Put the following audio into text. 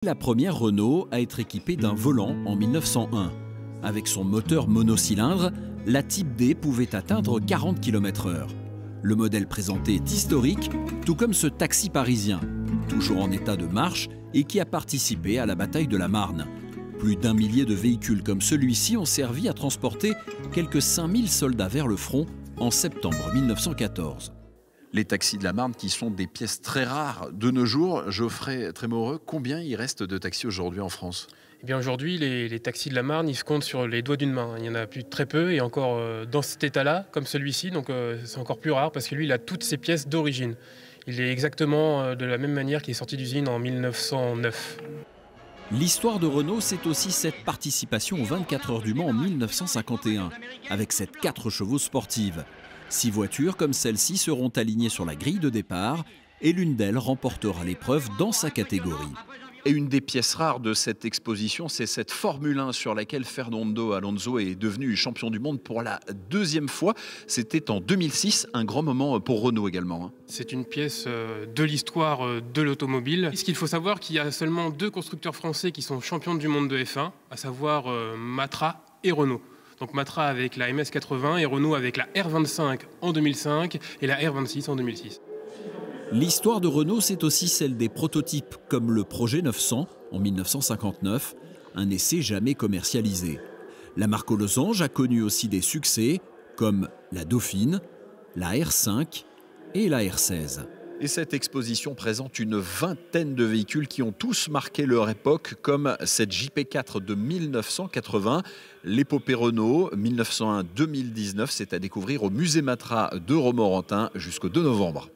La première Renault à être équipée d'un volant en 1901. Avec son moteur monocylindre, la Type D pouvait atteindre 40 km/h. Le modèle présenté est historique, tout comme ce taxi parisien, toujours en état de marche et qui a participé à la bataille de la Marne. Plus d'1 millier de véhicules comme celui-ci ont servi à transporter quelques 5000 soldats vers le front en septembre 1914. Les taxis de la Marne qui sont des pièces très rares de nos jours. Geoffrey Trémoreux, combien il reste de taxis aujourd'hui en France ? Eh bien aujourd'hui, les taxis de la Marne, ils se comptent sur les doigts d'une main. Il y en a plus très peu et encore dans cet état-là, comme celui-ci, donc c'est encore plus rare parce que lui, il a toutes ses pièces d'origine. Il est exactement de la même manière qu'il est sorti d'usine en 1909. L'histoire de Renault, c'est aussi cette participation aux 24 heures du Mans en 1951, avec cette 4 chevaux sportive. 6 voitures comme celle-ci seront alignées sur la grille de départ et l'une d'elles remportera l'épreuve dans sa catégorie. Et une des pièces rares de cette exposition, c'est cette Formule 1 sur laquelle Fernando Alonso est devenu champion du monde pour la 2e fois. C'était en 2006, un grand moment pour Renault également. C'est une pièce de l'histoire de l'automobile. Ce qu'il faut savoir, qu'il y a seulement 2 constructeurs français qui sont champions du monde de F1, à savoir Matra et Renault. Donc Matra avec la MS80 et Renault avec la R25 en 2005 et la R26 en 2006. L'histoire de Renault, c'est aussi celle des prototypes, comme le Projet 900 en 1959, un essai jamais commercialisé. La marque aux losanges a connu aussi des succès, comme la Dauphine, la R5 et la R16. Et cette exposition présente une vingtaine de véhicules qui ont tous marqué leur époque, comme cette JP4 de 1980, l'épopée Renault 1901-2019, c'est à découvrir au musée Matra de Romorantin jusqu'au 2 novembre.